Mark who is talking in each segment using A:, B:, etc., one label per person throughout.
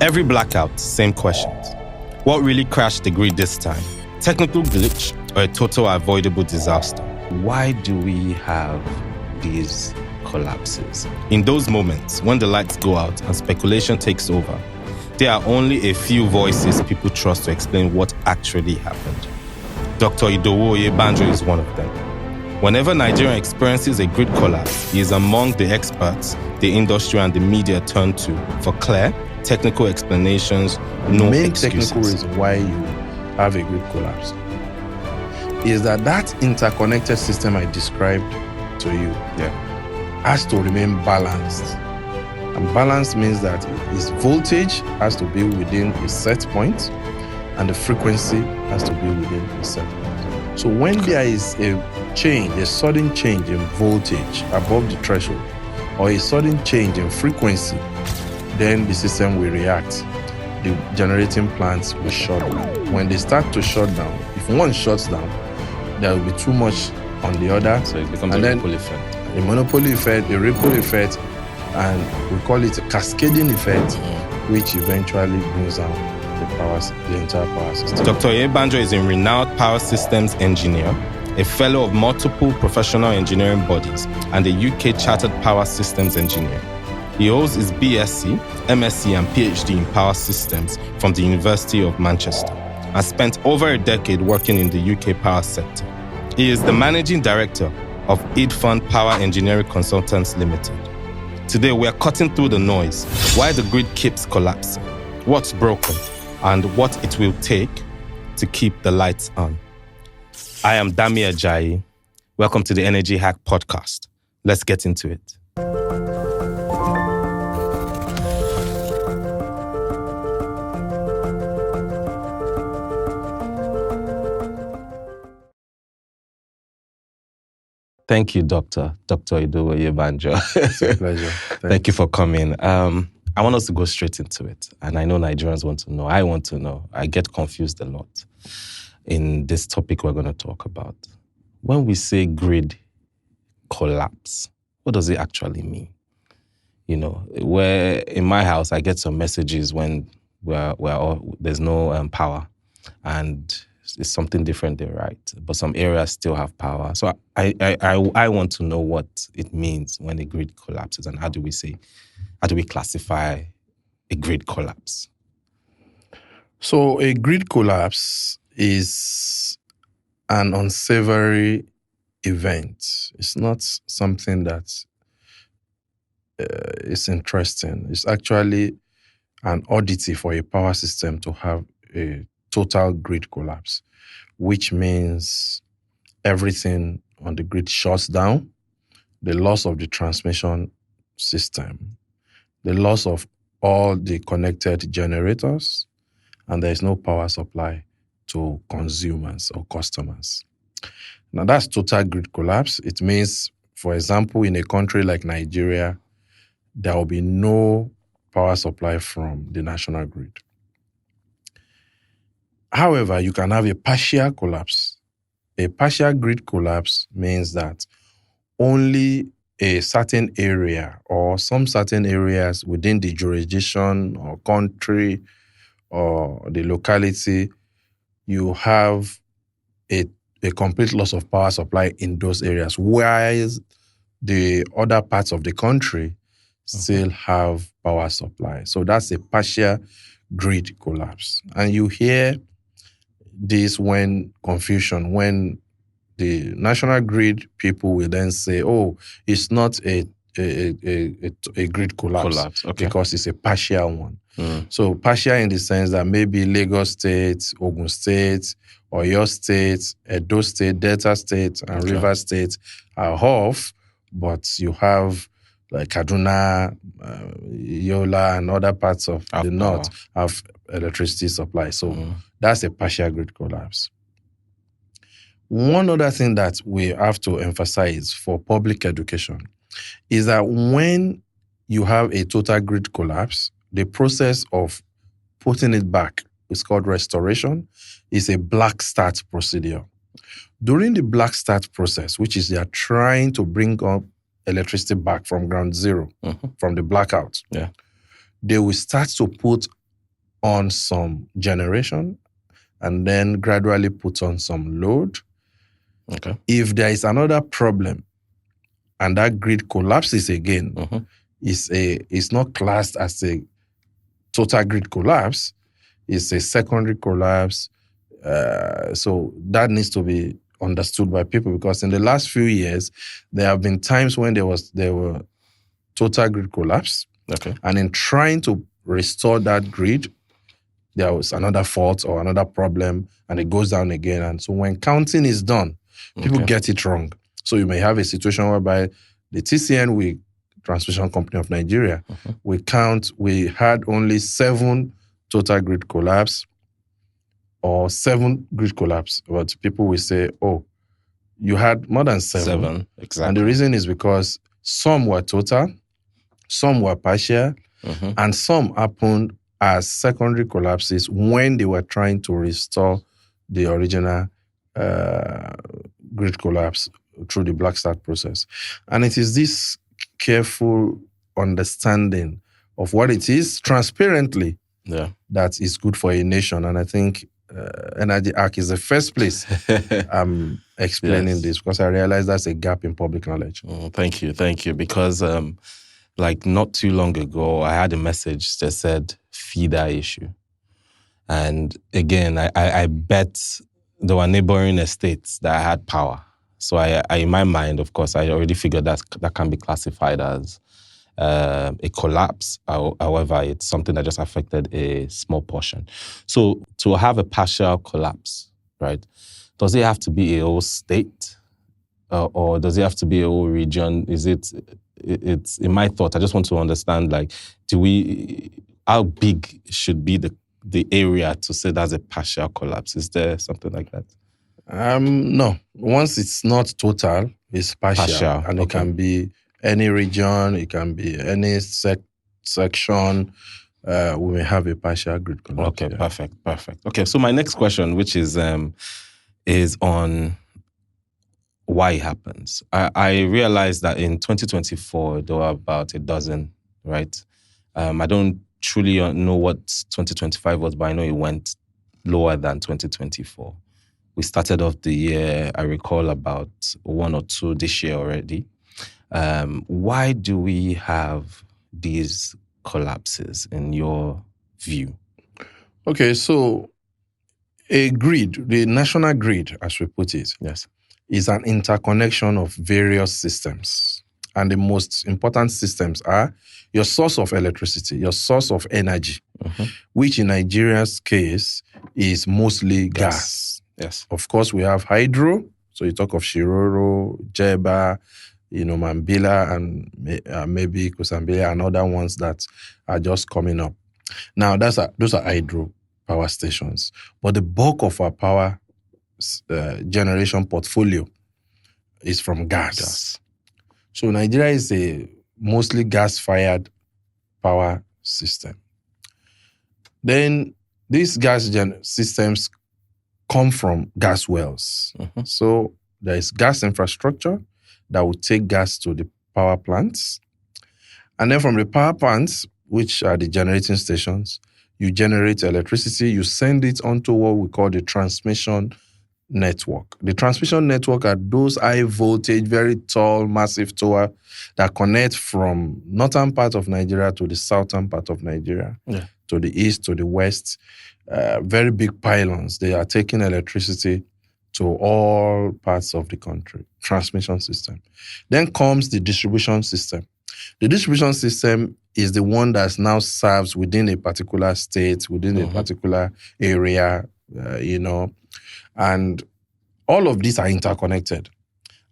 A: Every blackout, same questions. What really crashed the grid this time? Technical glitch or a total avoidable disaster?
B: Why do we have these collapses?
A: In those moments, when the lights go out and speculation takes over, there are only a few voices people trust to explain what actually happened. Dr. Idowu Oyebanjo is one of them. Whenever Nigeria experiences a grid collapse, he is among the experts the industry and the media turn to for clear, technical explanations, no
C: main
A: excuses.
C: Technical reason why you have a grid collapse is that interconnected system I described to you has to remain balanced. And balanced means that its voltage has to be within a set point and the frequency has to be within a set point. So when there is a sudden change in voltage above the threshold or a sudden change in frequency, then the system will react. The generating plants will shut down. When they start to shut down, if one shuts down, there will be too much on the other.
B: So it becomes a ripple effect.
C: A monopoly effect, a ripple effect, and we call it a cascading effect, which eventually brings down the entire power system.
A: Dr. Oyebanjo is a renowned power systems engineer, a fellow of multiple professional engineering bodies, and a UK Chartered Power Systems Engineer. He holds his BSc, MSc, and PhD in power systems from the University of Manchester and spent over a decade working in the UK power sector. He is the managing director of Idfund Power Engineering Consultants Limited. Today, we are cutting through the noise, why the grid keeps collapsing, what's broken, and what it will take to keep the lights on. I am Dami Ajayi. Welcome to the Energy Hack Podcast. Let's get into it. Thank you, Dr. Idowu Oyebanjo.
C: It's a pleasure.
A: Thank you for coming. I want us to go straight into it. And I know Nigerians want to know. I want to know. I get confused a lot in this topic we're going to talk about. When we say grid collapse, what does it actually mean? You know, where in my house, I get some messages when there's no power, and it's something different there, right? But some areas still have power. So I want to know what it means when a grid collapses, and how do we classify a grid collapse?
C: So a grid collapse is an unsavory event. It's not something that is interesting. It's actually an oddity for a power system to have a total grid collapse, which means everything on the grid shuts down, the loss of the transmission system, the loss of all the connected generators, and there is no power supply to consumers or customers. Now, that's total grid collapse. It means, for example, in a country like Nigeria, there will be no power supply from the national grid. However, you can have a partial collapse. A partial grid collapse means that only a certain area or some certain areas within the jurisdiction or country or the locality, you have a complete loss of power supply in those areas, whereas the other parts of the country still have power supply. So that's a partial grid collapse. And you hear this when the national grid people will then say, oh, it's not a grid collapse
A: Okay.
C: because it's a partial one. So partial in the sense that maybe Lagos State, Ogun State, Oyo State, Edo State, Delta State, and River State are off, but you have like Kaduna, Yola, and other parts of the north have electricity supply. So that's a partial grid collapse. One other thing that we have to emphasize for public education is that when you have a total grid collapse, the process of putting it back is called restoration. It's a black start procedure. During the black start process, which is they are trying to bring up electricity back from ground zero, from the blackout, they will start to put on some generation and then gradually put on some load.
A: Okay.
C: If there is another problem and that grid collapses again,
A: Mm-hmm.
C: it's not classed as a total grid collapse, it's a secondary collapse. So that needs to be understood by people, because in the last few years, there have been times when there were total grid collapse.
A: Okay.
C: And in trying to restore that grid, there was another fault or another problem, and it goes down again. And so when counting is done, people get it wrong. So you may have a situation whereby the TCN, Transmission Company of Nigeria, we had only 7 total grid collapse or 7 grid collapse. But people will say, oh, you had more than 7.
A: 7, exactly.
C: And the reason is because some were total, some were partial, and some happened as secondary collapses when they were trying to restore the original grid collapse through the black start process. And it is this careful understanding of what it is transparently that is good for a nation. And I think Energy Arc is the first place I'm explaining this, because I realize that's a gap in public knowledge.
A: Thank you. Because like not too long ago, I had a message that said feeder issue. And again, I bet there were neighboring estates that had power. So I in my mind, of course, I already figured that can be classified as a collapse. However, it's something that just affected a small portion. So to have a partial collapse, right, does it have to be a whole state? Or does it have to be a whole region? It's in my thought, I just want to understand, like, how big should be the area to say that's a partial collapse? Is there something like that?
C: No. Once it's not total, it's partial. And it can be any region, it can be any section. We may have a partial grid collapse.
A: Okay, perfect. Okay, so my next question, which is on why it happens. I realized that in 2024, there were about a dozen, right? I don't truly know what 2025 was, but I know it went lower than 2024. We started off the year, I recall, about 1 or 2 this year already. Why do we have these collapses in your view?
C: Okay, so a grid, the national grid, as we put it, is an interconnection of various systems. And the most important systems are your source of electricity, your source of energy, which in Nigeria's case is mostly gas.
A: Yes.
C: Of course, we have hydro. So you talk of Shiroro, Jeba, Mambila, and maybe Kusambila, and other ones that are just coming up. Now, those are hydro power stations. But the bulk of our power generation portfolio is from gas. So Nigeria is a mostly gas-fired power system. Then these gas systems come from gas wells. So there is gas infrastructure that will take gas to the power plants. And then from the power plants, which are the generating stations, you generate electricity, you send it onto what we call the transmission network. The transmission network are those high voltage, very tall, massive tower that connect from northern part of Nigeria to the southern part of Nigeria, to the east, to the west. Very big pylons. They are taking electricity to all parts of the country. Transmission system. Then comes the distribution system. The distribution system is the one that now serves within a particular state, within a particular area, and all of these are interconnected.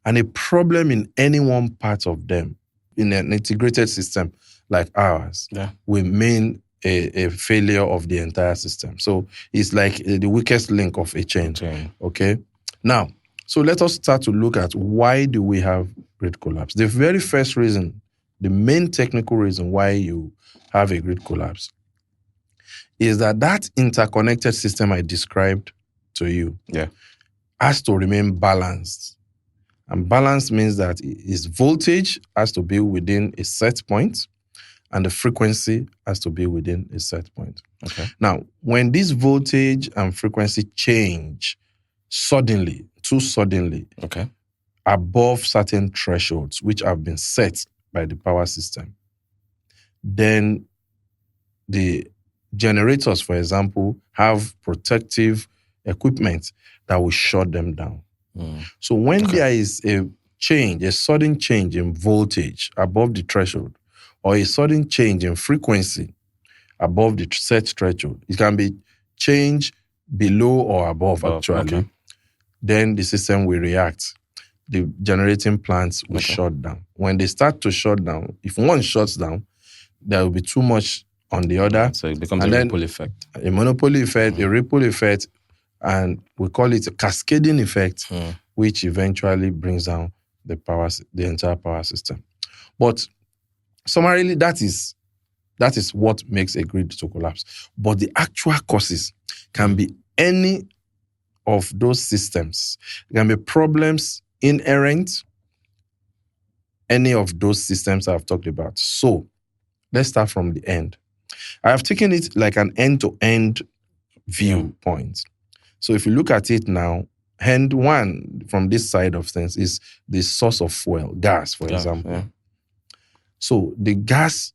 C: And a problem in any one part of them, in an integrated system like ours, will mean a failure of the entire system. So it's like the weakest link of a chain. Okay? Now, so let us start to look at why do we have grid collapse. The very first reason, the main technical reason why you have a grid collapse is that interconnected system I described to you has to remain balanced. And balance means that its voltage has to be within a set point, and the frequency has to be within a set point.
A: Okay.
C: Now, when this voltage and frequency change too suddenly,
A: Okay.
C: above certain thresholds which have been set by the power system, then the generators, for example, have protective equipment that will shut them down. So when there is a sudden change in voltage above the threshold, or a sudden change in frequency above the set threshold, it can be change below or above actually, then the system will react. The generating plants will shut down. When they start to shut down, if one shuts down, there will be too much on the other.
A: So it becomes a ripple effect.
C: A monopoly effect, a ripple effect, and we call it a cascading effect, which eventually brings down the entire power system. But summarily, that is what makes a grid to collapse. But the actual causes can be any of those systems. There can be problems inherent, any of those systems I've talked about. So let's start from the end. I have taken it like an end-to-end viewpoint. So if you look at it now, hand one from this side of things is the source of fuel, gas, for example. Yeah. So the gas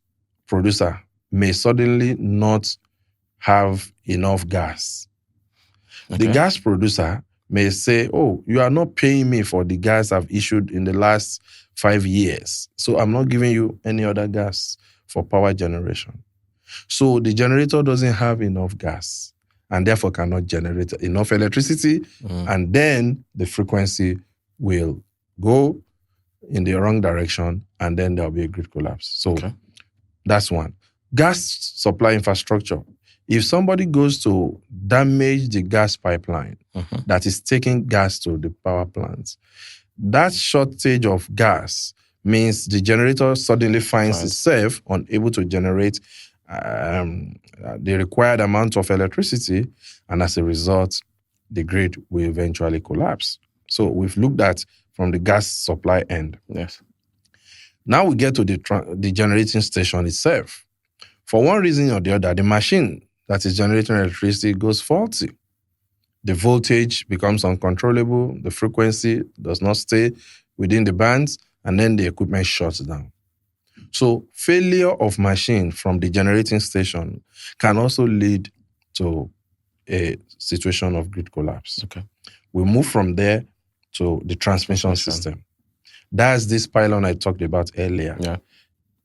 C: producer may suddenly not have enough gas. The gas producer may say, oh, you are not paying me for the gas I've issued in the last 5 years, so I'm not giving you any other gas for power generation. So the generator doesn't have enough gas and therefore cannot generate enough electricity, and then the frequency will go in the wrong direction, and then there'll be a grid collapse. So that's one. Gas supply infrastructure. If somebody goes to damage the gas pipeline that is taking gas to the power plants, that shortage of gas means the generator suddenly finds itself unable to generate the required amount of electricity, and as a result, the grid will eventually collapse. So we've looked at from the gas supply end.
A: Yes.
C: Now we get to the generating station itself. For one reason or the other, the machine that is generating electricity goes faulty. The voltage becomes uncontrollable, the frequency does not stay within the bands, and then the equipment shuts down. So failure of machine from the generating station can also lead to a situation of grid collapse. We move from there to the transmission system. That's this pylon I talked about earlier.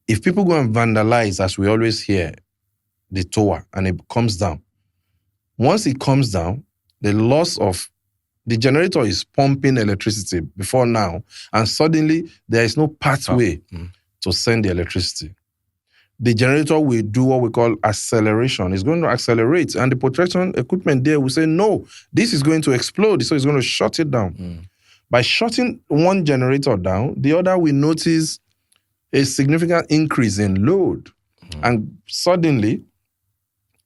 C: If people go and vandalize, as we always hear, the tower, and it comes down, once it comes down, the loss of the generator is pumping electricity before now, and suddenly there is no pathway to send the electricity. The generator will do what we call acceleration. It's going to accelerate, and the protection equipment there will say, no, this is going to explode, so it's going to shut it down. By shutting one generator down, the other will notice a significant increase in load. And suddenly,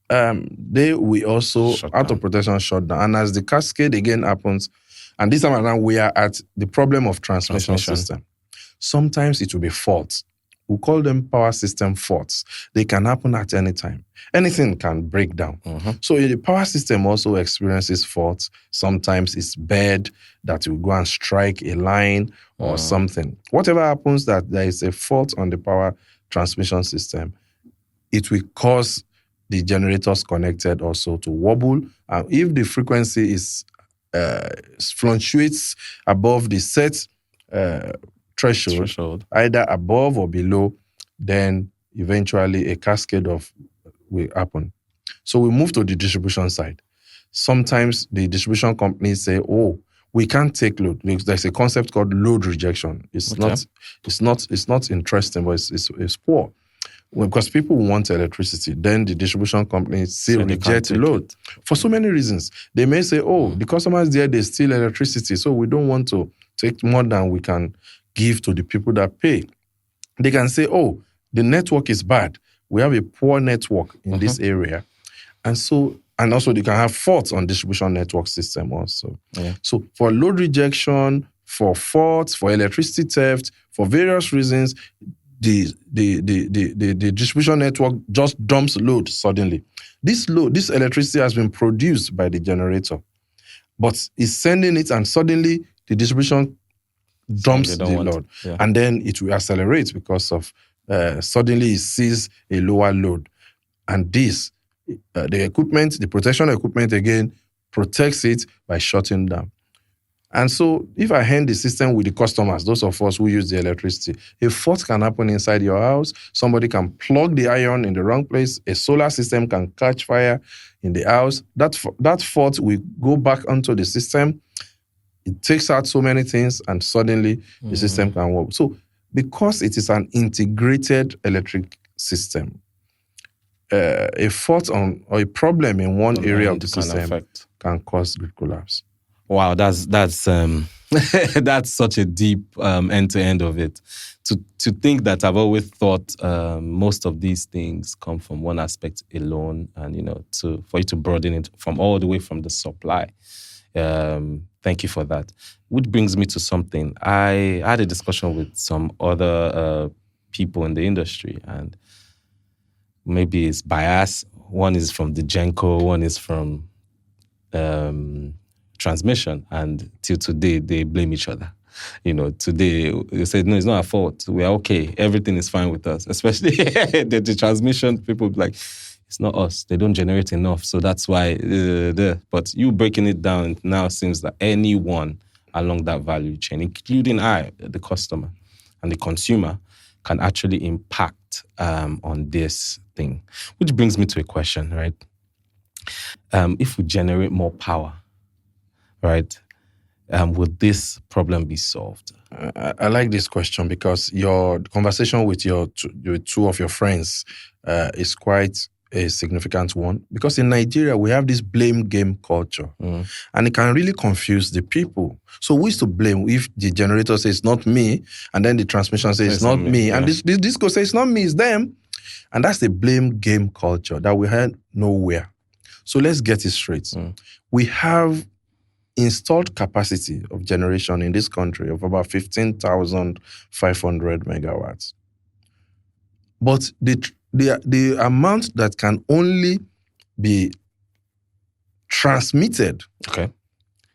C: they will also, out of protection, shut down. And as the cascade again happens, and this time around, we are at the problem of transmission system. Sometimes it will be faults. We call them power system faults. They can happen at any time. Anything can break down. So the power system also experiences faults. Sometimes it's bad that will go and strike a line or something. Whatever happens that there is a fault on the power transmission system, it will cause the generators connected also to wobble. If the frequency is fluctuates above the set threshold, either above or below, then eventually a cascade will happen. So we move to the distribution side. Sometimes the distribution companies say, oh, we can't take load. There's a concept called load rejection. It's not interesting, but it's poor. Because people want electricity, then the distribution companies still reject load for so many reasons. They may say, oh, the customers there, they steal electricity, so we don't want to take more than we can give to the people that pay. They can say, oh, the network is bad. We have a poor network in this area. And also they can have faults on distribution network system also. So for load rejection, for faults, for electricity theft, for various reasons, the distribution network just dumps load suddenly. This electricity has been produced by the generator, but it's sending it, and suddenly the distribution dumps the load, and then it will accelerate because of suddenly it sees a lower load, and this the equipment, the protection equipment again protects it by shutting down. And so if I hand the system with the customers, those of us who use the electricity, a fault can happen inside your house. Somebody can plug the iron in the wrong place. A solar system can catch fire in the house. That fault will go back onto the system. It takes out so many things, and suddenly the system can work. So because it is an integrated electric system, a fault or a problem in one area of the system can cause grid collapse.
A: Wow, that's that's such a deep end to end of it. To think that I've always thought most of these things come from one aspect alone, and for you to broaden it from all the way from the supply. Thank you for that. Which brings me to something. I had a discussion with some other people in the industry, and maybe it's bias. One is from the Genco, one is from transmission, and till today they blame each other. Today they said, no, it's not our fault. We're okay. Everything is fine with us. Especially the transmission people like, it's not us. They don't generate enough. So that's why. But you breaking it down now seems that anyone along that value chain, including the customer and the consumer, can actually impact on this thing. Which brings me to a question, right? If we generate more power, right, would this problem be solved?
C: I like this question because your conversation with your two of your friends is quite a significant one. Because in Nigeria, we have this blame game culture, and it can really confuse the people. So who is to blame if the generator says it's not me, and then the transmission says it's not me, and this disco says it's not me, it's them? And that's the blame game culture that we had nowhere. So let's get it straight. We have installed capacity of generation in this country of about 15,500 megawatts. But the amount that can only be transmitted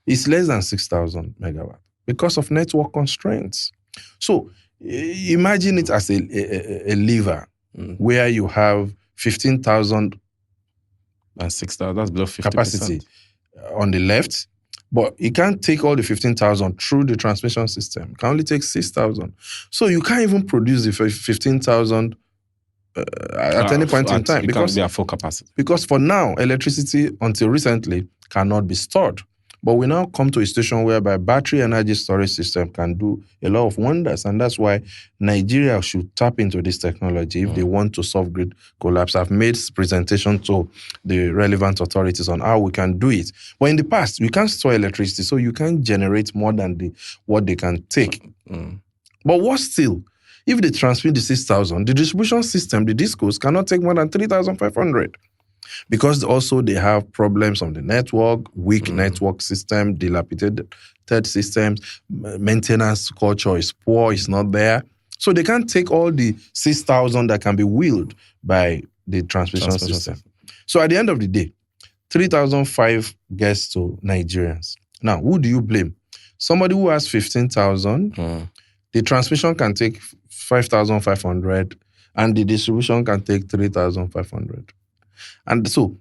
C: is less than 6,000 megawatts because of network constraints. So imagine it as a lever where you have 15,000
A: and 6,000, that's below 50%
C: capacity on the left, but you can't take all the 15,000 through the transmission system. You can only take 6,000. So you can't even produce the 15,000 at any point in time.
A: Because can't be at full capacity.
C: Because for now, electricity, until recently, cannot be stored. But we now come to a station whereby battery energy storage system can do a lot of wonders. And that's why Nigeria should tap into this technology if they want to solve grid collapse. I've made presentation to the relevant authorities on how we can do it. But in the past, we can't store electricity, so you can't generate more than what they can take. But what still? If they transmit the 6,000, the distribution system, the discos, cannot take more than 3,500. Because also they have problems on the network, weak network system, dilapidated systems, maintenance culture is poor, it's not there. So they can't take all the 6,000 that can be wheeled by the transmission system. So at the end of the day, 3,500 gets to Nigerians. Now, who do you blame? Somebody who has 15,000, the transmission can take 5,500, and the distribution can take 3,500. And so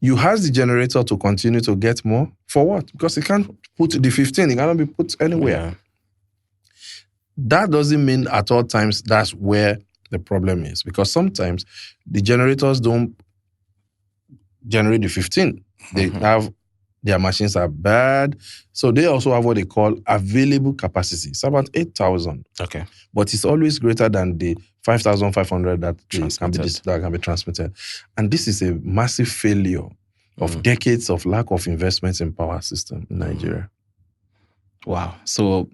C: you ask the generator to continue to get more. For what? Because it can't put the 15, it cannot be put anywhere. That doesn't mean at all times that's where the problem is. Because sometimes the generators don't generate the 15. They have, their machines are bad. So they also have what they call available capacity. It's about 8,000.
A: Okay.
C: But it's always greater than the 5,500 that can be transmitted. And this is a massive failure of decades of lack of investment in power system in Nigeria.
A: Wow. So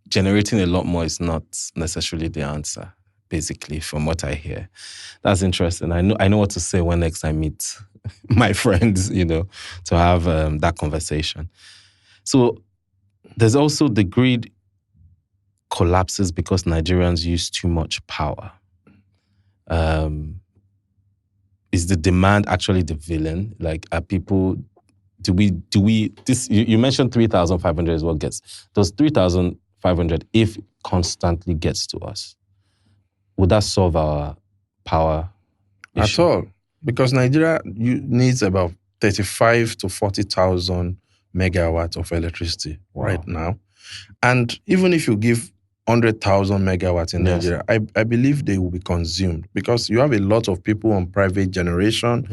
A: generating a lot more is not necessarily the answer, basically, from what I hear. That's interesting. I know what to say when next I meet my friends, to have that conversation. So there's also the grid
B: collapses because Nigerians use too much power? Is the demand actually the villain? Like, are people? Do we? This you mentioned 3,500 is what gets. Does 3,500, if constantly gets to us, would that solve our power issue?
C: At all, because Nigeria needs about 35 to 40,000 megawatts of electricity right now, and even if you give 100,000 megawatts in Nigeria, I believe they will be consumed because you have a lot of people on private generation,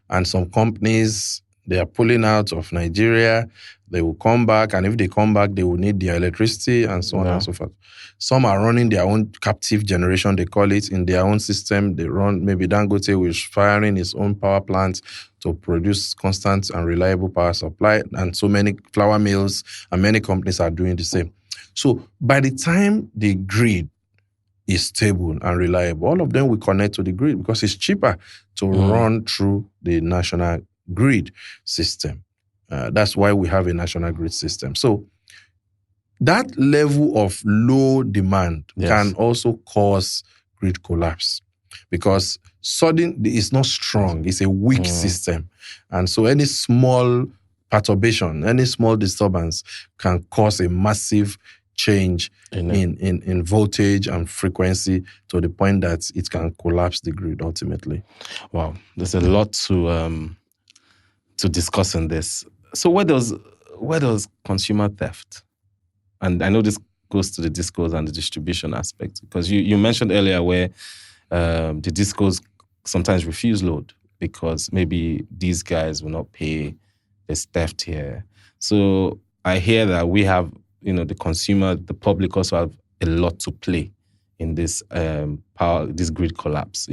C: and some companies, they are pulling out of Nigeria. They will come back, and if they come back, they will need their electricity and so on and so forth. Some are running their own captive generation, they call it, in their own system. They run, maybe Dangote was firing his own power plants to produce constant and reliable power supply, and so many flour mills and many companies are doing the same. So by the time the grid is stable and reliable, all of them will connect to the grid because it's cheaper to run through the national grid system. That's why we have a national grid system. So that level of low demand can also cause grid collapse because it's not strong. It's a weak system. And so any small perturbation, any small disturbance can cause a massive change in voltage and frequency to the point that it can collapse the grid ultimately.
B: Wow, there's a lot to discuss in this. So where does consumer theft, and I know this goes to the discos and the distribution aspect, because you mentioned earlier where the discos sometimes refuse load because maybe these guys will not pay, there's theft here. So I hear that we have, the consumer, the public also have a lot to play in this this grid collapse.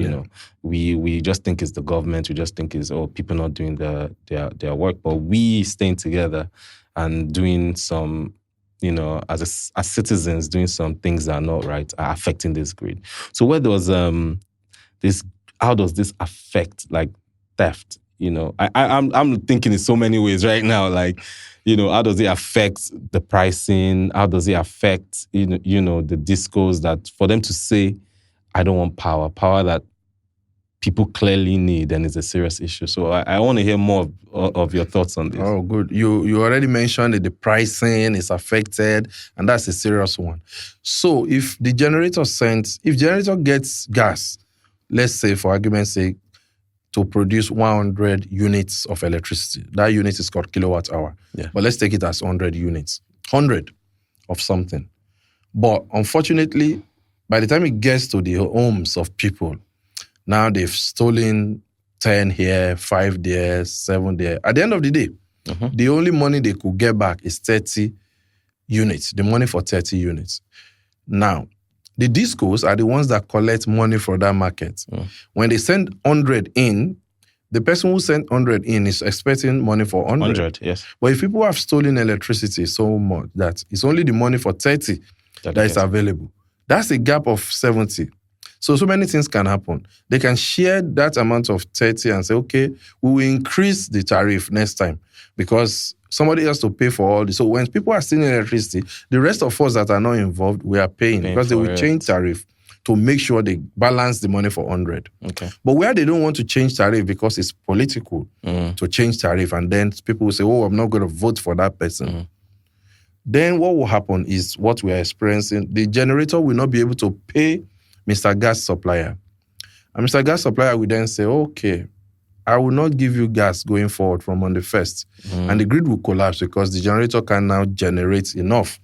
B: We just think it's the government. We just think it's people not doing their work. But we staying together and doing some, as citizens, doing some things that are not right are affecting this grid. So where does how does this affect like theft? I'm thinking in so many ways right now. Like, how does it affect the pricing? How does it affect, the discos that for them to say, I don't want power that people clearly need and is a serious issue. So I want to hear more of your thoughts on this.
C: Oh, good. You already mentioned that the pricing is affected, and that's a serious one. So if generator gets gas, let's say for argument's sake, to produce 100 units of electricity. That unit is called kilowatt hour.
B: Yeah.
C: But let's take it as 100 units. 100 of something. But unfortunately, by the time it gets to the homes of people, now they've stolen 10 here, 5 there, 7 there. At the end of the day, the only money they could get back is 30 units, the money for 30 units. Now, the discos are the ones that collect money for that market. When they send 100 in, the person who sent 100 in is expecting money for 100.
B: Yes.
C: But if people have stolen electricity so much that it's only the money for 30 that is available, that's a gap of 70. So many things can happen. They can share that amount of 30 and say, okay, we will increase the tariff next time because somebody has to pay for all this. So when people are stealing electricity, the rest of us that are not involved, we are paying because they will change tariff to make sure they balance the money for 100.
B: Okay.
C: But where they don't want to change tariff because it's political to change tariff, and then people will say, oh, I'm not going to vote for that person. Then what will happen is what we are experiencing. The generator will not be able to pay Mr. Gas Supplier. And Mr. Gas Supplier will then say, okay, I will not give you gas going forward from on the 1st. And the grid will collapse because the generator can now generate enough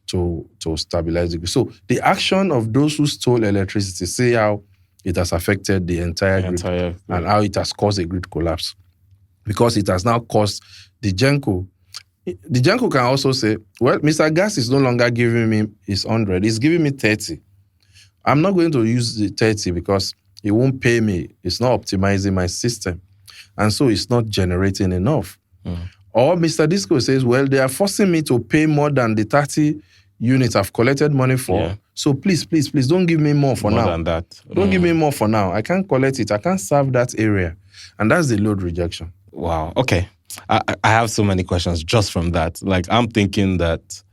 C: to stabilize the grid. So the action of those who stole electricity, see how it has affected the entire grid and how it has caused a grid collapse. Because it has now caused the GENCO. The GENCO can also say, well, Mr. Gas is no longer giving me his 100, he's giving me 30. I'm not going to use the 30 because it won't pay me. It's not optimizing my system. And so it's not generating enough. Or Mr. Disco says, well, they are forcing me to pay more than the 30 units I've collected money for.
B: Yeah.
C: So please, don't give me more for now.
B: More than that.
C: Don't give me more for now. I can't collect it. I can't serve that area. And that's the load rejection.
B: Wow. Okay. I have so many questions just from that. Like, I'm thinking that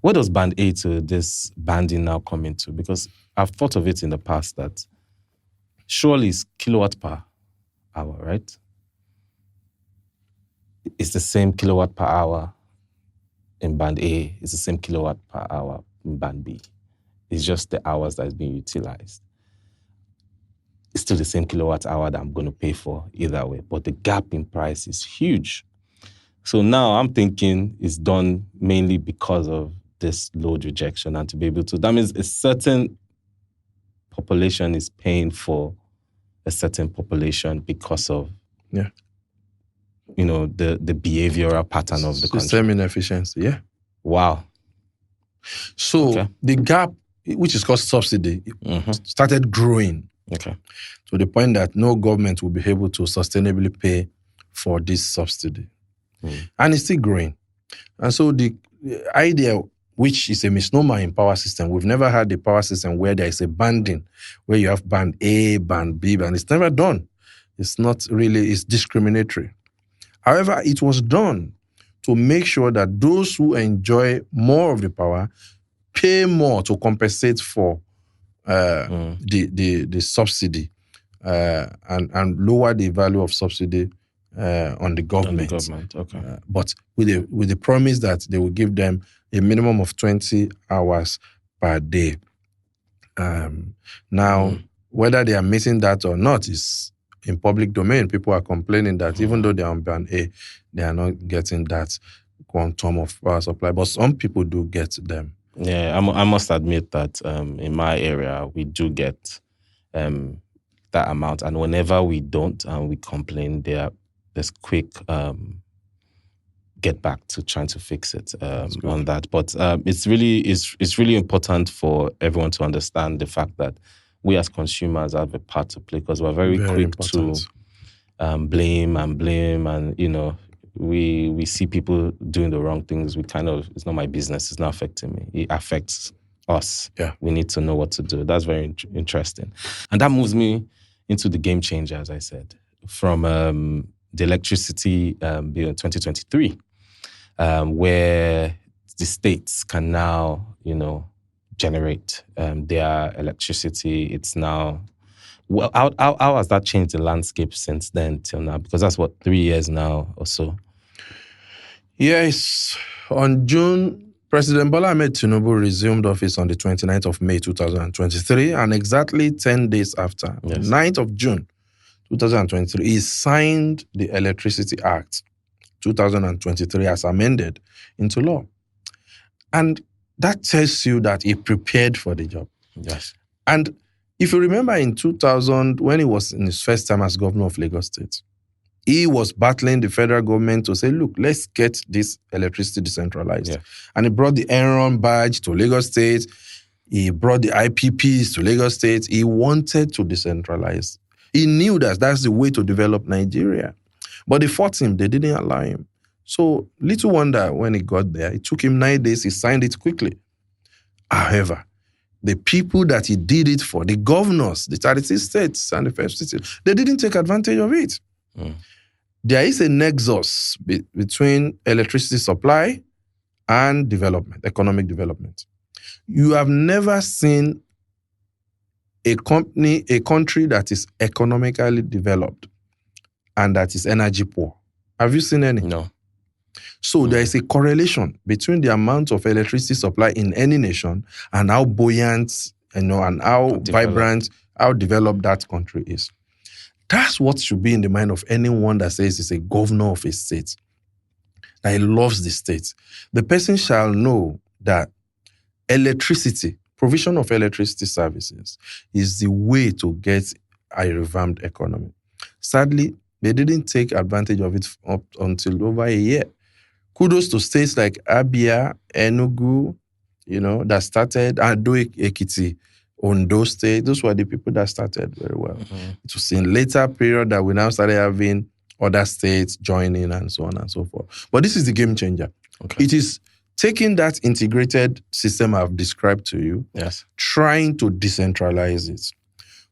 B: Where does band A to this banding now come into? Because I've thought of it in the past that surely it's kilowatt per hour, right? It's the same kilowatt per hour in band A. It's the same kilowatt per hour in band B. It's just the hours that is being utilized. It's still the same kilowatt hour that I'm going to pay for either way. But the gap in price is huge. So now I'm thinking it's done mainly because of this load rejection, and to be able to, that means a certain population is paying for a certain population because of the behavioral pattern of the country.
C: System inefficiency, yeah.
B: Wow.
C: So the gap, which is called subsidy, started growing.
B: Okay.
C: To the point that no government will be able to sustainably pay for this subsidy. And it's still growing. And so the idea, which is a misnomer in power system, we've never had a power system where there is a banding, where you have band A, band B, and it's never done. It's not really, it's discriminatory. However, it was done to make sure that those who enjoy more of the power pay more to compensate for the subsidy and lower the value of subsidy on the government.
B: Okay.
C: But with the promise that they will give them a minimum of 20 hours per day. Now, whether they are meeting that or not is in public domain. People are complaining that even though they are on band A, they are not getting that quantum of power supply. But some people do get them.
B: Yeah, I must admit that in my area, we do get that amount. And whenever we don't and we complain, there's quick get back to trying to fix it on that. But it's really important for everyone to understand the fact that we as consumers have a part to play, because we're very quick important to blame, and we see people doing the wrong things. We kind of, it's not my business, it's not affecting me. It affects us.
C: Yeah.
B: We need to know what to do. That's very interesting. And that moves me into the game changer, as I said, from the electricity bill in 2023, where the states can now, generate their electricity. It's now, well, how has that changed the landscape since then till now? Because that's 3 years now or so.
C: Yes. On June, President Bola Ahmed Tinubu resumed office on the 29th of May 2023, and exactly 10 days after, 9th of June 2023, he signed the Electricity Act 2023 as amended into law. And that tells you that he prepared for the job.
B: Yes.
C: And if you remember in 2000, when he was in his first time as governor of Lagos State, he was battling the federal government to say, look, let's get this electricity decentralized. Yeah. And he brought the Enron badge to Lagos State. He brought the IPPs to Lagos State. He wanted to decentralize. He knew that that's the way to develop Nigeria. But they fought him. They didn't allow him. So little wonder when he got there, it took him 9 days. He signed it quickly. However, the people that he did it for, the governors, the 36 states and the 50 states, they didn't take advantage of it. There is a nexus between electricity supply and development, economic development. You have never seen a country that is economically developed and that is energy poor. Have you seen any?
B: No.
C: So there is a correlation between the amount of electricity supply in any nation and how buoyant, and how vibrant, how developed that country is. That's what should be in the mind of anyone that says he's a governor of a state, that he loves the state. The person shall know that electricity, provision of electricity services, is the way to get a revamped economy. Sadly, they didn't take advantage of it up until over a year. Kudos to states like Abia, Enugu, that started, Ado Ekiti, Ondo State. Those were the people that started very well. It was in later period that we now started having other states joining and so on and so forth. But this is the game changer.
B: Okay.
C: It is taking that integrated system I've described to you, trying to decentralize it,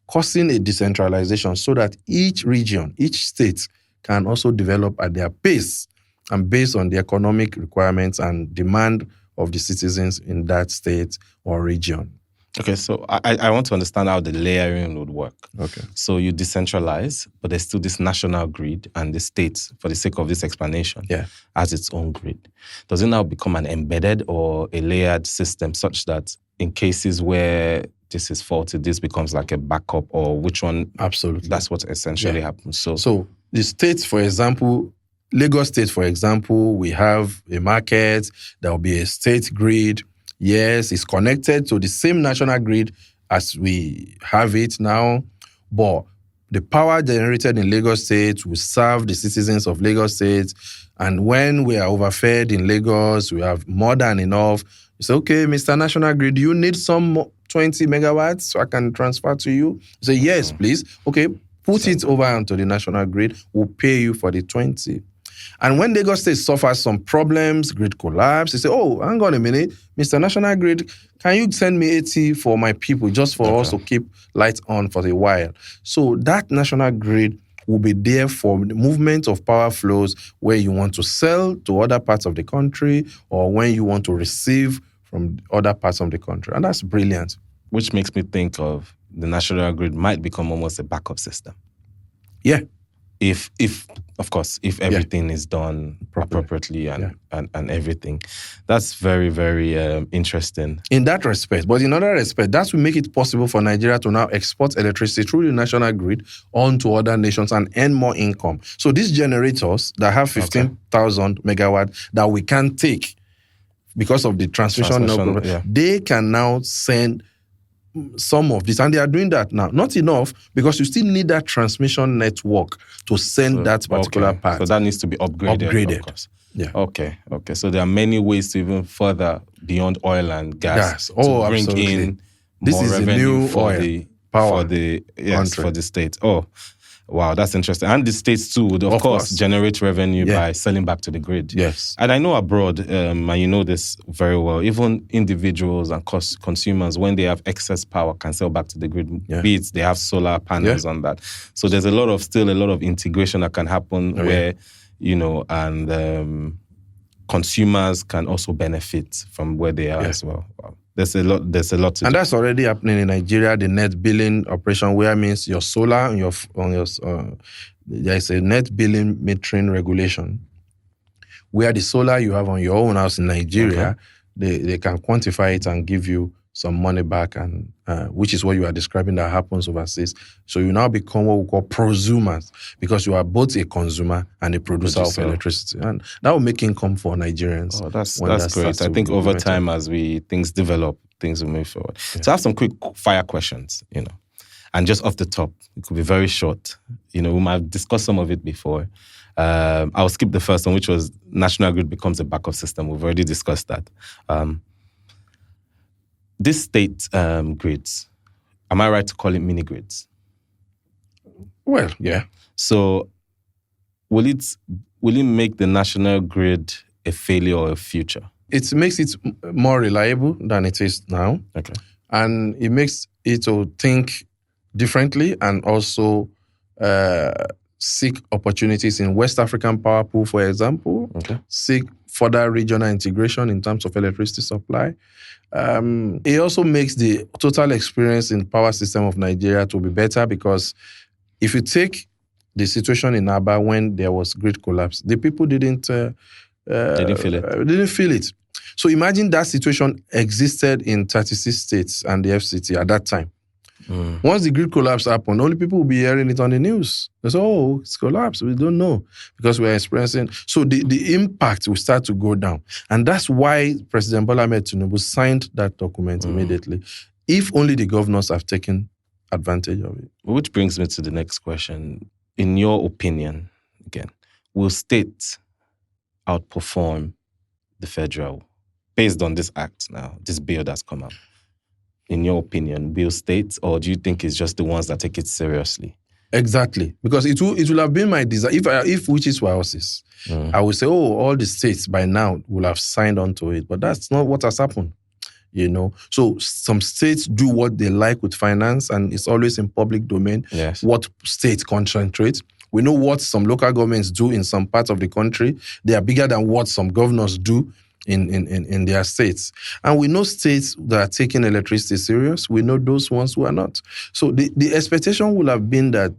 C: causing a decentralization so that each region, each state can also develop at their pace and based on the economic requirements and demand of the citizens in that state or region.
B: Okay, so I want to understand how the layering would work.
C: Okay.
B: So you decentralize, but there's still this national grid, and the state, for the sake of this explanation, has its own grid. Does it now become an embedded or a layered system such that in cases where this is faulty, this becomes like a backup, or which one?
C: Absolutely.
B: That's what essentially happens.
C: So the states, for example, Lagos State, for example, we have a market, there will be a state grid. Yes, it's connected to the same national grid as we have it now, but the power generated in Lagos State will serve the citizens of Lagos State. And when we are overfed in Lagos, we have more than enough. You say, okay, Mr. National Grid, do you need some 20 megawatts so I can transfer to you? You say, yes, please. Okay, put it over onto the national grid. We'll pay you for the 20. And when Lagos State suffers some problems, grid collapse, they say, oh, hang on a minute, Mr. National Grid, can you send me 80 for my people just for us to keep lights on for a while? So that national grid will be there for the movement of power flows where you want to sell to other parts of the country or when you want to receive from other parts of the country. And that's brilliant.
B: Which makes me think of the national grid might become almost a backup system.
C: Yeah.
B: If of course, if everything is done appropriately and everything. That's very, very interesting.
C: In that respect. But in other respect, that will make it possible for Nigeria to now export electricity through the national grid onto other nations and earn more income. So these generators that have 15,000 megawatt that we can take because of the transmission they can now send some of this, and they are doing that now. Not enough, because you still need that transmission network to send that particular part.
B: So that needs to be upgraded. Of course.
C: Yeah.
B: Okay. So there are many ways to even further beyond oil and gas to bring
C: absolutely.
B: in
C: this
B: more
C: is
B: revenue
C: the new
B: for
C: oil
B: the
C: power
B: for the state. Oh, wow, that's interesting. And the states too would, of course, generate revenue by selling back to the grid.
C: Yes.
B: And I know abroad, and you know this very well, even individuals and consumers, when they have excess power, can sell back to the grid. Be it they have solar panels on that. So there's still a lot of integration that can happen where, and consumers can also benefit from where they are as well. Wow. There's a lot to
C: and
B: do.
C: that's already happening in Nigeria, the net billing operation, where means your solar on your there is a net billing metering regulation where the solar you have on your own house in Nigeria, they can quantify it and give you some money back, and which is what you are describing that happens overseas. So you now become what we call prosumers, because you are both a consumer and a producer of electricity, and that will make income for Nigerians.
B: Oh, that's great. I think over time, as things develop, things will move forward. So I have some quick fire questions, and just off the top, it could be very short. We might have discussed some of it before. I'll skip the first one, which was national grid becomes a backup system. We've already discussed that. These state grids, am I right to call it mini grids?
C: Well, yeah.
B: So will it make the national grid a failure or a future?
C: It makes it more reliable than it is now.
B: Okay.
C: And it makes it to think differently and also seek opportunities in West African power pool, for example.
B: Okay.
C: Seek further regional integration in terms of electricity supply. It also makes the total experience in power system of Nigeria to be better, because if you take the situation in Aba when there was grid collapse, the people didn't feel it. So imagine that situation existed in 36 states and the FCT at that time. Once the grid collapse happened, only people will be hearing it on the news. They say, oh, it's collapsed. We don't know, because we're experiencing. So the impact will start to go down. And that's why President Bola Ahmed Tinubu signed that document immediately, if only the governors have taken advantage of it.
B: Which brings me to the next question. In your opinion, again, will states outperform the federal based on this act now, this bill that's come out? In your opinion, will states, or do you think it's just the ones that take it seriously?
C: Exactly, because it will have been my desire. If Witches were houses, I would say, all the states by now will have signed on to it. But that's not what has happened, So some states do what they like with finance, and it's always in public domain.
B: Yes.
C: What states concentrate. We know what some local governments do in some parts of the country. They are bigger than what some governors do in their states. And we know states that are taking electricity serious. We know those ones who are not. So the expectation will have been that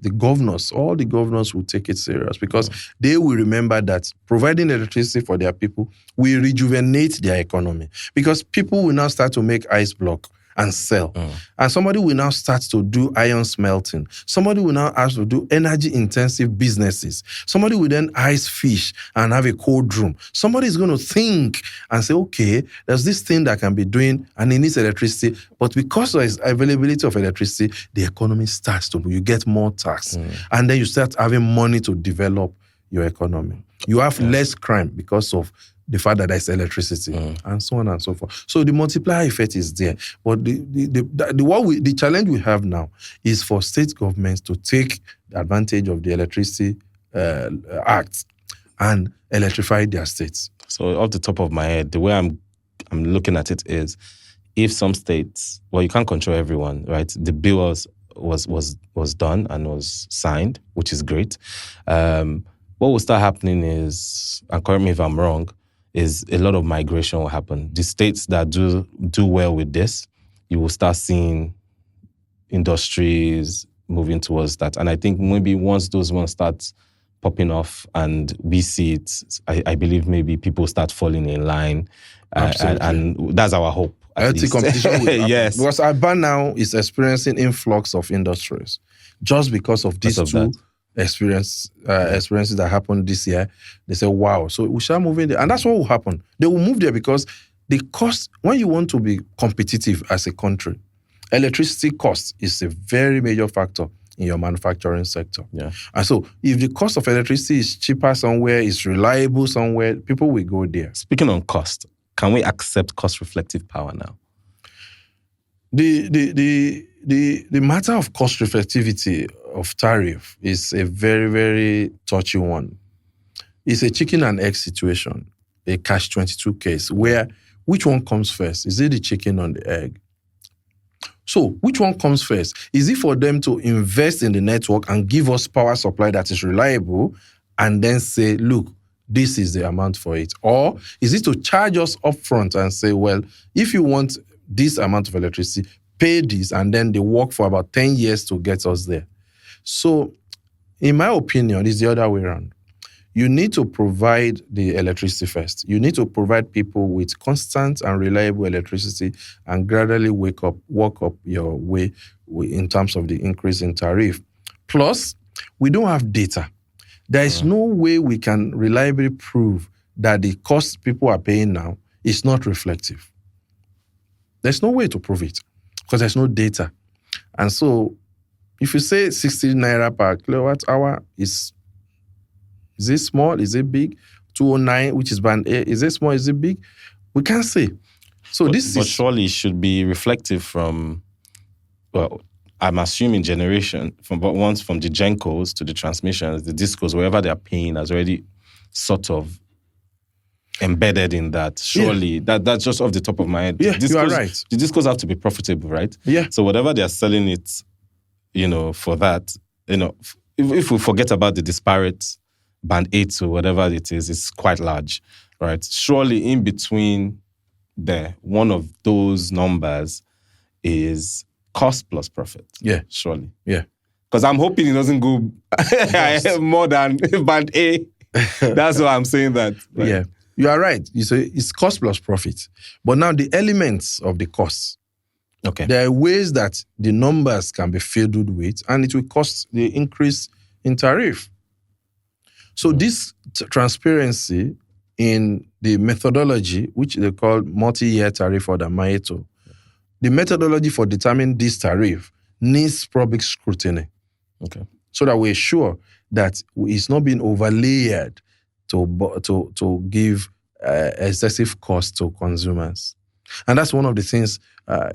C: all the governors will take it serious, because they will remember that providing electricity for their people will rejuvenate their economy, because people will now start to make ice block and sell. And somebody will now start to do iron smelting. Somebody will now have to do energy-intensive businesses. Somebody will then ice fish and have a cold room. Somebody is going to think and say, okay, there's this thing that can be doing and it needs electricity. But because of the availability of electricity, the economy starts to, you get more tax. And then you start having money to develop your economy. You have less crime because of the fact that there's electricity, and so on and so forth. So the multiplier effect is there. But the challenge we have now is for state governments to take advantage of the Electricity Act and electrify their states.
B: So off the top of my head, the way I'm looking at it is, if some states, well, you can't control everyone, right? The bill was done and was signed, which is great. What will start happening is, and correct me if I'm wrong, is a lot of migration will happen. The states that do well with this, you will start seeing industries moving towards that. And I think maybe once those ones start popping off and we see it, I believe maybe people start falling in line. And that's our hope.
C: Healthy competition will happen.
B: Yes.
C: Because Aba now is experiencing influx of industries just because of these two experiences that happened this year. They say, wow, so we shall move in there. And that's what will happen. They will move there because the cost, when you want to be competitive as a country, electricity cost is a very major factor in your manufacturing sector.
B: Yeah.
C: And so if the cost of electricity is cheaper somewhere, is reliable somewhere, people will go there.
B: Speaking on cost, can we accept cost-reflective power now?
C: The matter of cost reflectivity of tariff is a very, very touchy one. It's a chicken and egg situation, a catch-22 case, where which one comes first? Is it the chicken or the egg? So which one comes first? Is it for them to invest in the network and give us power supply that is reliable and then say, look, this is the amount for it? Or is it to charge us upfront and say, well, if you want this amount of electricity, pay this, and then they work for about 10 years to get us there? So, in my opinion, it's the other way around. You need to provide the electricity first. You need to provide people with constant and reliable electricity and gradually walk up your way in terms of the increase in tariff. Plus, we don't have data. There is no way we can reliably prove that the cost people are paying now is not reflective. There's no way to prove it because there's no data. And so, if you say 60 naira per kilowatt hour, is it small? Is it big? 209, which is band A, is it small? Is it big? We can't say. So but
B: surely it should be reflective from, well, I'm assuming generation, from the GenCos to the transmissions, the discos, wherever they're paying has already sort of embedded in that. Surely, that's just off the top of my head.
C: Yeah, you are right.
B: The discos have to be profitable, right?
C: Yeah.
B: So whatever they're selling it, for that, if we forget about the disparate band 8 or whatever it is, it's quite large, right? Surely in between there, one of those numbers is cost plus profit.
C: Yeah.
B: Surely.
C: Yeah.
B: Because I'm hoping it doesn't go more than band A. That's why I'm saying that.
C: Right? Yeah. You are right. You say it's cost plus profit. But now the elements of the cost,
B: okay,
C: there are ways that the numbers can be fiddled with and it will cost the increase in tariff. So this transparency in the methodology, which they call multi-year tariff or the MAETO, the methodology for determining this tariff needs public scrutiny.
B: Okay.
C: So that we're sure that it's not being overlaid to give excessive cost to consumers. And that's one of the things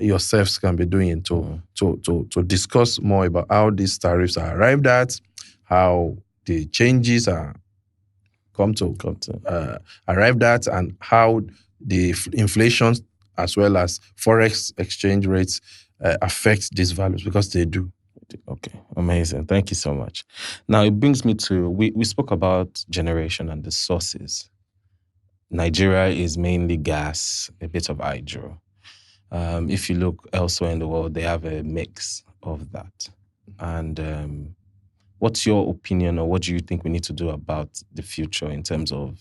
C: yourselves can be doing to discuss more about how these tariffs are arrived at, how the changes are arrived at, and how the inflation as well as forex exchange rates affect these values, because they do.
B: Okay, amazing. Thank you so much. Now, it brings me to, we spoke about generation and the sources. Nigeria is mainly gas, a bit of hydro. If you look elsewhere in the world, they have a mix of that. And what's your opinion, or what do you think we need to do about the future in terms of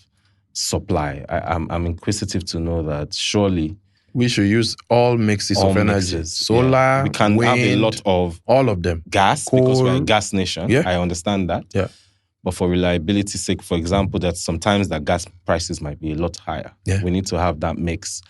B: supply? I'm inquisitive to know that surely
C: we should use all mixes
B: all
C: of energy.
B: mixes,
C: Solar,
B: we can
C: wind,
B: have a lot of
C: all of them.
B: gas because we're a gas nation.
C: Yeah.
B: I understand that.
C: Yeah.
B: But for reliability's sake, for example, that sometimes that gas prices might be a lot higher.
C: Yeah.
B: We need to have that mix.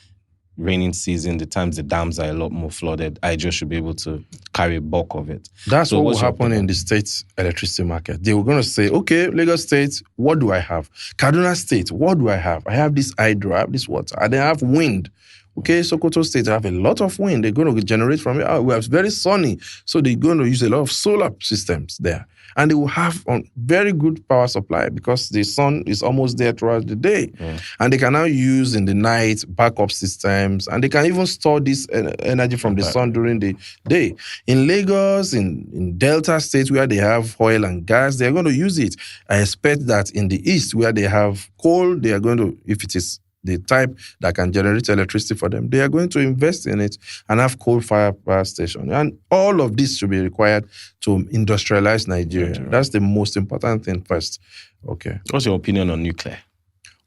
B: Raining season, the times the dams are a lot more flooded, hydro should be able to carry bulk of it.
C: That's
B: So
C: what will
B: what's your
C: happen in
B: opinion?
C: the state electricity market. They were going to say, okay, Lagos State, what do I have? Kaduna State, what do I have? I have this hydro, I have this water, and then I have wind. Okay, Sokoto State, I have a lot of wind. They're going to generate from it. We are very sunny. So they're going to use a lot of solar systems there. And they will have very good power supply because the sun is almost there throughout the day. And they can now use in the night backup systems. And they can even store this energy from the sun during the day. In Lagos, in Delta State, where they have oil and gas, they're going to use it. I expect that in the east, where they have coal, they are going to, if it is the type that can generate electricity for them, they are going to invest in it and have coal-fired power station. And all of this should be required to industrialize Nigeria. That's the most important thing first. Okay.
B: What's your opinion on nuclear?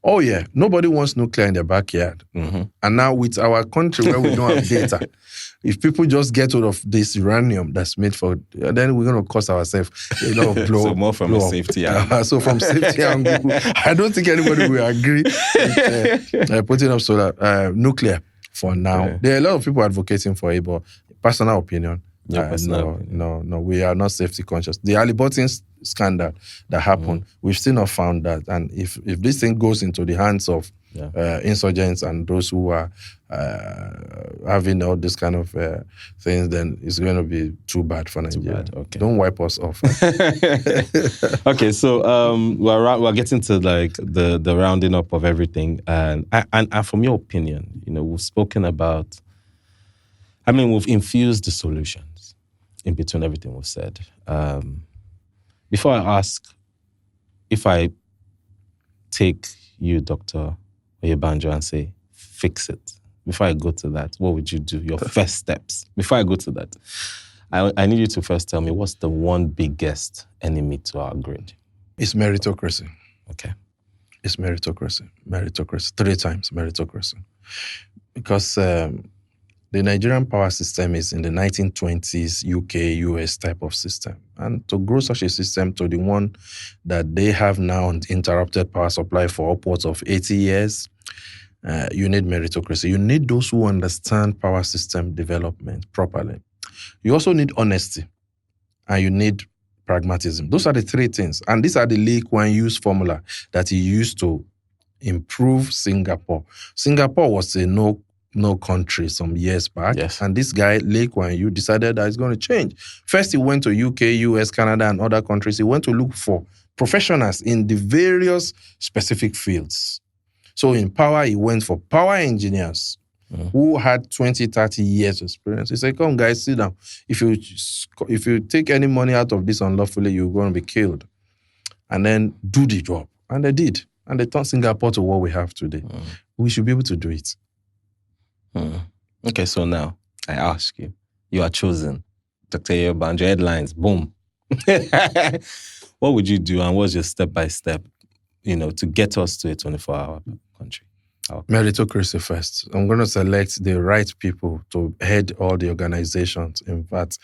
C: Oh, yeah. Nobody wants nuclear in their backyard. And now with our country where we don't have data, if people just get hold of this uranium that's made for, then we're going to cost ourselves a lot of blow.
B: So more from a safety angle.
C: So from safety angle, I don't think anybody will agree with putting up solar, nuclear for now.
B: Yeah.
C: There are a lot of people advocating for it, but personal opinion,
B: Your personal opinion.
C: no, we are not safety conscious. The Halliburton scandal that happened, we've still not found that. And if this thing goes into the hands of insurgents and those who are having all this kind of things, then it's going to be too bad for Nigeria.
B: Too bad. Okay.
C: Don't wipe us off.
B: Okay, so we're getting to like the rounding up of everything, and from your opinion, we've spoken about. I mean, we've infused the solutions in between everything we've said. Before I ask, if I take you, Dr. Oyebanjo, and say, fix it, before I go to that, what would you do? Your first steps. Before I go to that, I need you to first tell me, what's the one biggest enemy to our grid?
C: It's meritocracy.
B: Okay.
C: It's meritocracy. Meritocracy. 3 times meritocracy. Because the Nigerian power system is in the 1920s UK, US type of system. And to grow such a system to the one that they have now, interrupted power supply for upwards of 80 years, you need meritocracy. You need those who understand power system development properly. You also need honesty, and you need pragmatism. Those are the 3 things. And these are the Lee Kuan Yew's formula that he used to improve Singapore. Singapore was a no country some years back.
B: Yes.
C: And this guy, Lee Kuan Yew, decided that it's going to change. First, he went to UK, US, Canada, and other countries. He went to look for professionals in the various specific fields. So in power, he went for power engineers who had 20, 30 years experience. He said, come guys, sit down. If you take any money out of this unlawfully, you're going to be killed. And then do the job. And they did. And they turned Singapore to what we have today. We should be able to do it.
B: Okay, so now I ask you, you are chosen. Dr. Oyebanjo, headlines, boom. What would you do, and what's your step-by-step, to get us to a 24-hour country?
C: Meritocracy first. I'm going to select the right people to head all the organizations. In fact,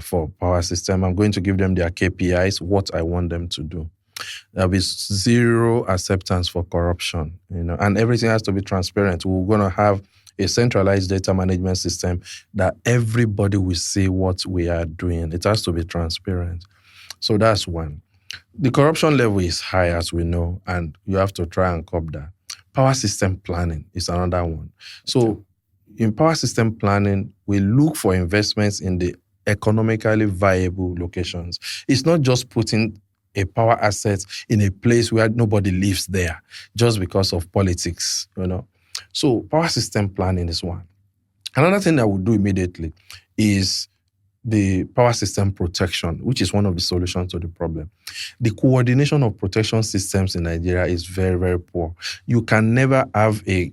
C: for power system, I'm going to give them their KPIs, what I want them to do. There'll be 0 acceptance for corruption, and everything has to be transparent. We're going to have a centralized data management system that everybody will see what we are doing. It has to be transparent. So that's one. The corruption level is high, as we know, and you have to try and curb that. Power system planning is another one. So in power system planning, we look for investments in the economically viable locations. It's not just putting a power asset in a place where nobody lives there just because of politics, So power system planning is one. Another thing that we'll do immediately is the power system protection, which is one of the solutions to the problem. The coordination of protection systems in Nigeria is very, very poor. You can never have a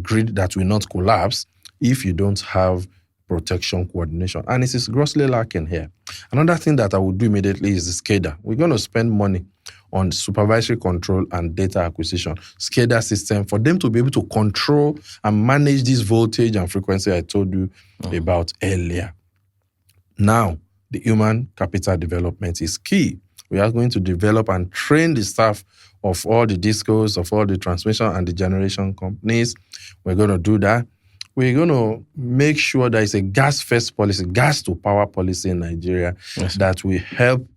C: grid that will not collapse if you don't have protection coordination. And it is grossly lacking here. Another thing that I will do immediately is the SCADA. We're going to spend money on supervisory control and data acquisition, SCADA system, for them to be able to control and manage this voltage and frequency I told you about earlier. Now, the human capital development is key. We are going to develop and train the staff of all the discos, of all the transmission and the generation companies. We're going to do that. We're going to make sure there is a gas-first policy, gas-to-power policy in Nigeria that will help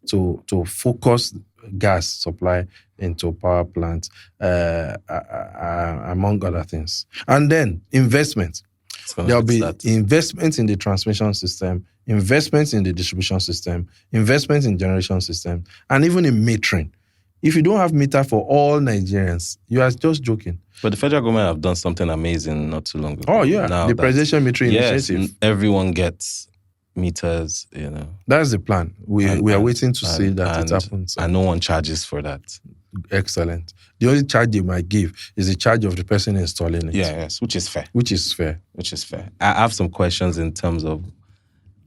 C: to focus gas supply into power plants, among other things. And then investment. There'll be investments in the transmission system, investments in the distribution system, investments in generation system, and even in metering. If you don't have meter for all Nigerians, you are just joking.
B: But the federal government have done something amazing not too long ago.
C: Oh, yeah. Now the presidential metering initiative.
B: Everyone gets meters,
C: That's the plan. We are waiting to see that it happens.
B: And no one charges for that.
C: Excellent. The only charge they might give is the charge of the person installing it.
B: Yes, which is fair.
C: I
B: have some questions in terms of,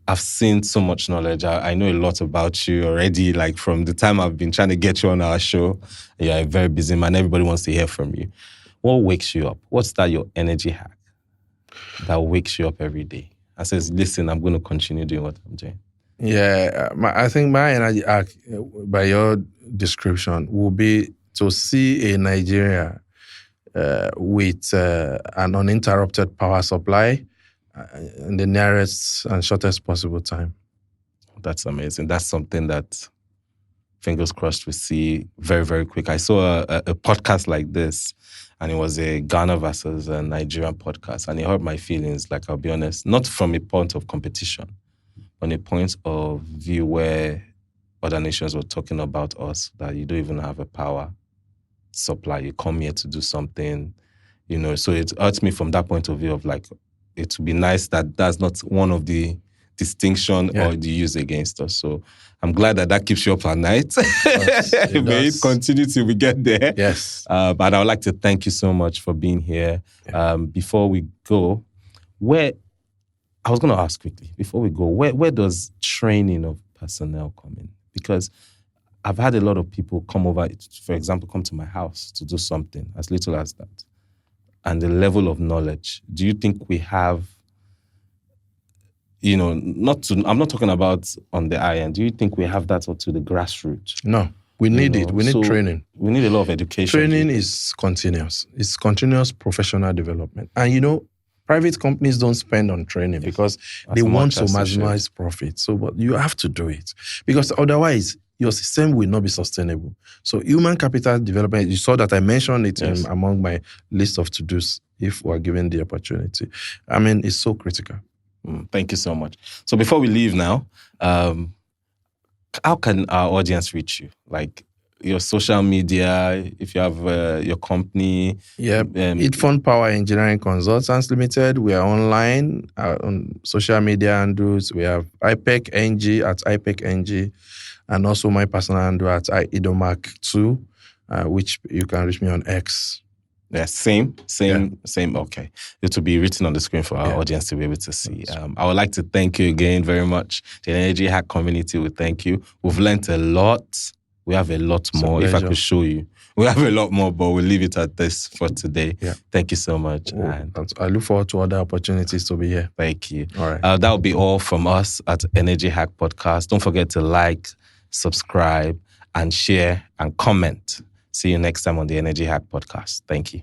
B: I've seen so much knowledge. I know a lot about you already, like from the time I've been trying to get you on our show. You're a very busy man. Everybody wants to hear from you. What wakes you up? What's your energy hack that wakes you up every day and says, listen, I'm going to continue doing what I'm doing?
C: Yeah, I think my energy hack, by your description, will be to see a Nigeria with an uninterrupted power supply in the nearest and shortest possible time.
B: That's amazing. That's something that, fingers crossed, we see very, very quick. I saw a podcast like this, and it was a Ghana versus a Nigerian podcast, and it hurt my feelings, like, I'll be honest, not from a point of competition, but a point of view where other nations were talking about us, that you don't even have a power supply. You come here to do something, so it hurts me from that point of view of, like, it would be nice that that's not one of the distinction or the use against us. So I'm glad that keeps you up at night. May it continue till we get there.
C: Yes.
B: But I would like to thank you so much for being here. Yeah. Before we go, I was going to ask quickly, before we go, where does training of personnel come in? Because I've had a lot of people come over, for example, come to my house to do something as little as that. And the level of knowledge, do you think we have, I'm not talking about on the high end, do you think we have that or to the grassroots?
C: No, we need it. We need training.
B: We need a lot of education.
C: Training is continuous. It's continuous professional development. And private companies don't spend on training because they want to maximize profit. So but you have to do it because otherwise, your system will not be sustainable. So human capital development, you saw that I mentioned it among my list of to-dos if we're given the opportunity. I mean, it's so critical.
B: Thank you so much. So before we leave now, how can our audience reach you? Like your social media, if you have your company.
C: Yeah, Itfund Power Engineering Consultants Limited. We are online on social media handles. We have IPEC NG at IPEC NG. And also my personal handle at Idowu, which you can reach me on X.
B: Yeah, same. Okay. It will be written on the screen for our audience to be able to see. I would like to thank you again very much. The Energy Hack community will thank you. We've learned a lot. We have a lot more. If I could show you. We have a lot more, but we'll leave it at this for today. Yeah. Thank you so much.
C: And I look forward to other opportunities to be here.
B: Thank you.
C: All right.
B: That will be all from us at Energy Hack Podcast. Don't forget to like, subscribe, and share and comment. See you next time on the Energy Hack Podcast. Thank you.